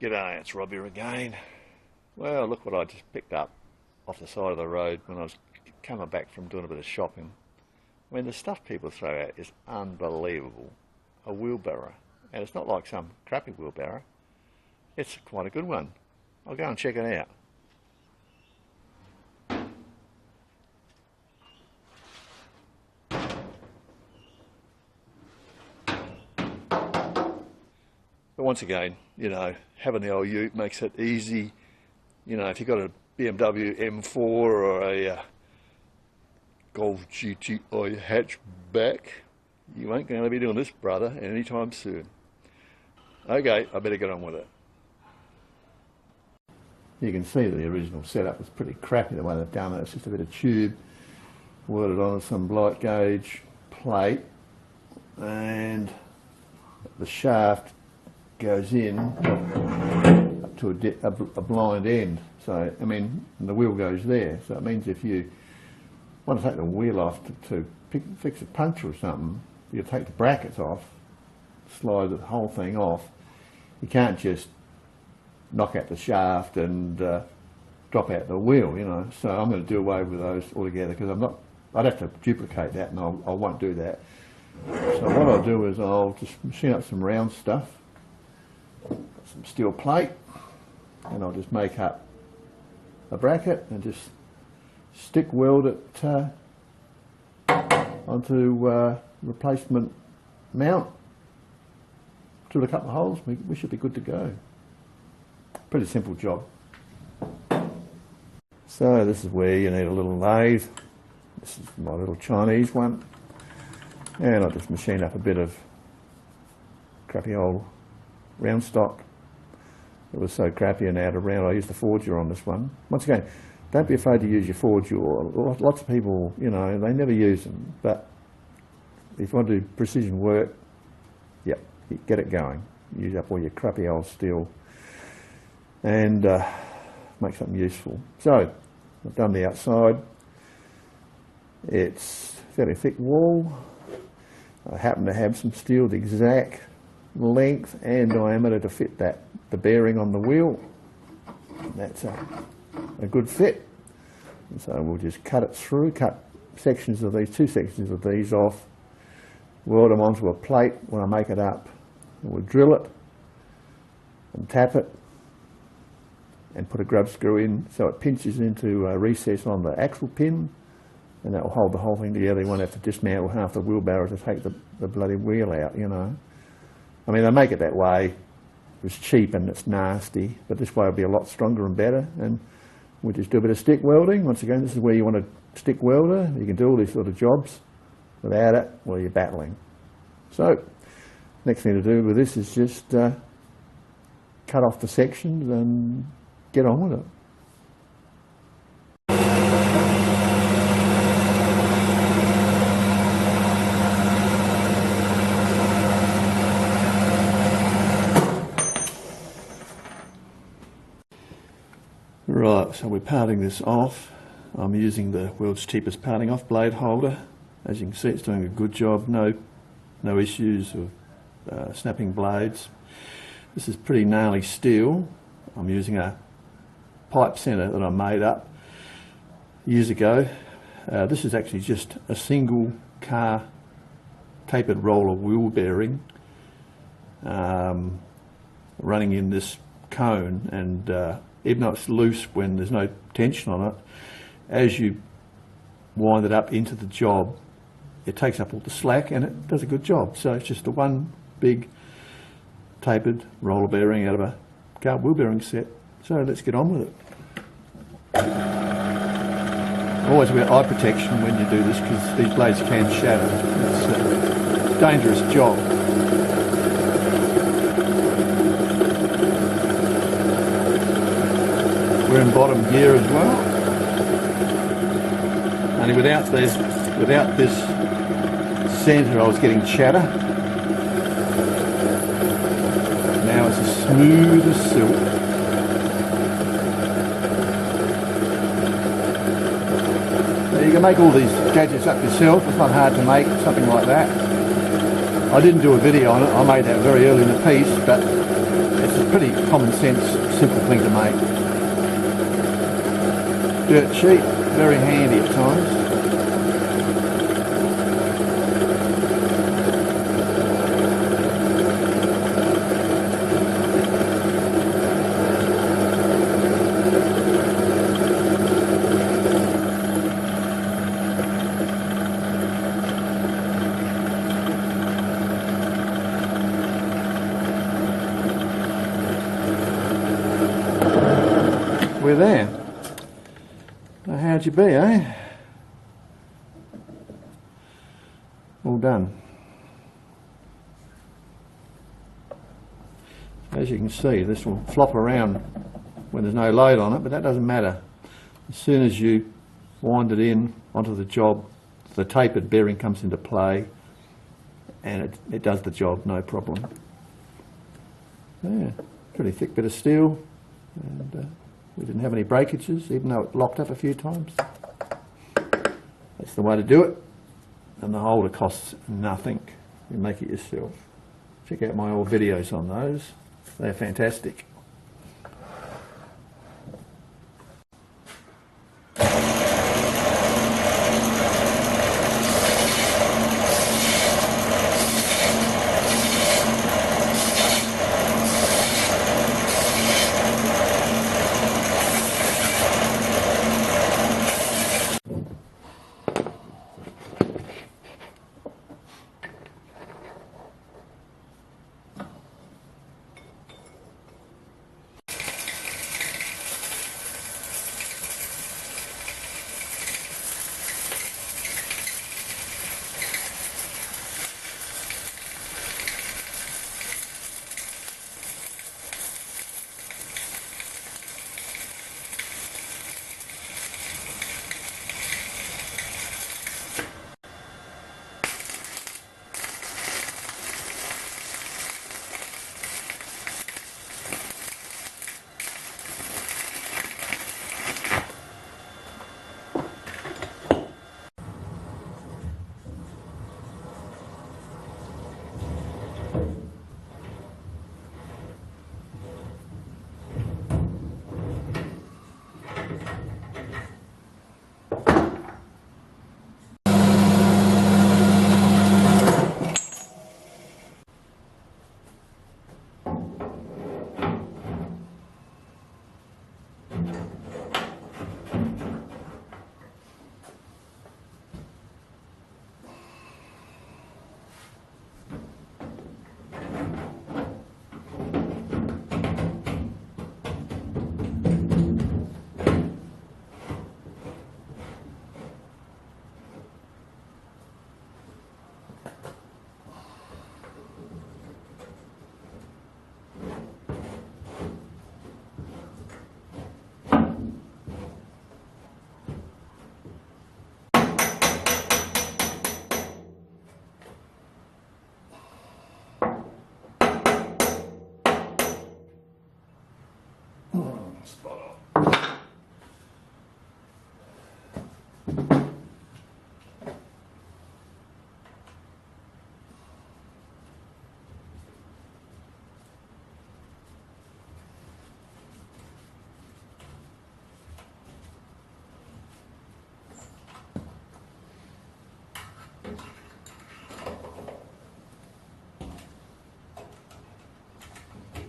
G'day, it's Rob here again. Well, look what I just picked up off the side of the road when I was coming back from doing a bit of shopping. I mean, the stuff people throw out is unbelievable. A wheelbarrow. And it's not like some crappy wheelbarrow. It's quite a good one. I'll go and check it out. But once again, you know, having the old ute makes it easy. You know, if you've got a BMW M4 or a Golf GTI hatchback, you ain't going to be doing this, brother, anytime soon. Okay, I better get on with it. You can see the original setup was pretty crappy the way they've done it. It's just a bit of tube welded onto some blight gauge plate, and the shaft goes in up to a blind end. So, I mean, the wheel goes there. So it means if you want to take the wheel off to fix a puncture or something, you take the brackets off, slide the whole thing off. You can't just knock out the shaft and drop out the wheel, you know. So I'm going to do away with those altogether because I'd have to duplicate that, and I won't do that. So what I'll do is I'll just machine up some round stuff, some steel plate, and I'll just make up a bracket and just stick weld it onto replacement mount. Drill a couple of holes, we should be good to go. Pretty simple job. So this is where you need a little lathe. This is my little Chinese one, and I'll just machine up a bit of crappy old round stock. It was so crappy and out of round, I used the forger on this one. Once again, don't be afraid to use your forger. Lots of people, you know, they never use them, but if you want to do precision work, yep, get it going. Use up all your crappy old steel and make something useful. So, I've done the outside. It's a fairly thick wall. I happen to have some steel the exact length and diameter to fit the bearing on the wheel. That's a good fit. And so we'll just cut it through, cut sections of these, 2 sections of these off, weld them onto a plate when I make it up. And we'll drill it and tap it and put a grub screw in so it pinches into a recess on the axle pin, and that will hold the whole thing together. You won't have to dismantle half the wheelbarrow to take the bloody wheel out, you know. I mean, they make it that way. It's cheap and it's nasty, but this way it'll be a lot stronger and better. And we'll just do a bit of stick welding. Once again, this is where you want a stick welder. You can do all these sort of jobs. Without it, well, you're battling. So, next thing to do with this is just cut off the sections and get on with it. Right, so we're parting this off. I'm using the world's cheapest parting off blade holder. As you can see, it's doing a good job. No issues of snapping blades. This is pretty gnarly steel. I'm using a pipe center that I made up years ago. This is actually just a single car tapered roller wheel bearing running in this cone, and even though it's loose when there's no tension on it, as you wind it up into the job, it takes up all the slack and it does a good job. So it's just the one big tapered roller bearing out of a car wheel bearing set. So let's get on with it. Always wear eye protection when you do this because these blades can shatter. It's a dangerous job. We're in bottom gear as well. Only without this centre I was getting chatter. Now it's as smooth as silk. Now you can make all these gadgets up yourself. It's not hard to make something like that. I didn't do a video on it. I made that very early in the piece. but it's a pretty common sense, simple thing to make. Dirt cheap, very handy at times. We're there. So how'd you be, eh? All done. As you can see, this will flop around when there's no load on it, but that doesn't matter. As soon as you wind it in onto the job, the tapered bearing comes into play, and it does the job, no problem. Yeah, pretty thick bit of steel, and we didn't have any breakages, even though it locked up a few times. That's the way to do it, and the holder costs nothing. You make it yourself. Check out my old videos on those. They're fantastic. Spot on.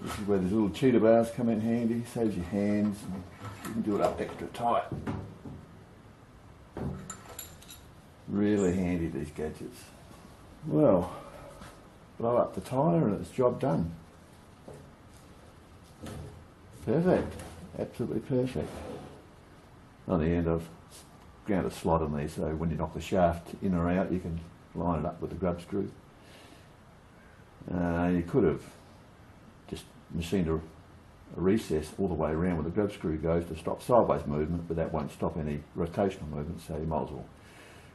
This is where these little cheetah bars come in handy, saves your hands, and you can do it up extra tight. Really handy, these gadgets. Well, blow up the tyre and it's job done. Perfect, absolutely perfect. On the end I've ground a slot in there, so when you knock the shaft in or out you can line it up with the grub screw. You could have just machined a recess all the way around where the grub screw goes to stop sideways movement, but that won't stop any rotational movement, so you might as well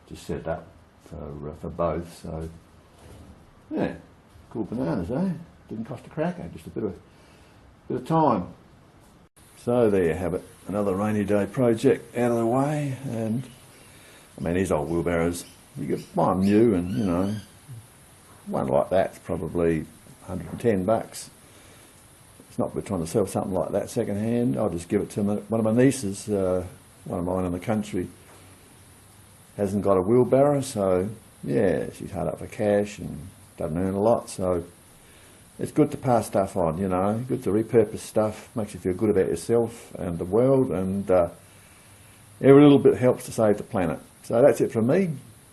just set it up for both. So yeah, cool bananas, eh? Didn't cost a cracker, just a bit of time. So there you have it, another rainy day project out of the way. And I mean, these old wheelbarrows, you could buy them new, and you know, one like that's probably $110. it's not we're trying to sell something like that second hand. I'll just give it to one of my nieces, one of mine in the country, hasn't got a wheelbarrow, so yeah, she's hard up for cash and doesn't earn a lot, so it's good to pass stuff on, you know, good to repurpose stuff, makes you feel good about yourself and the world, and every little bit helps to save the planet. So that's it from me.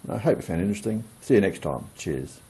I hope you found it interesting. See you next time. Cheers.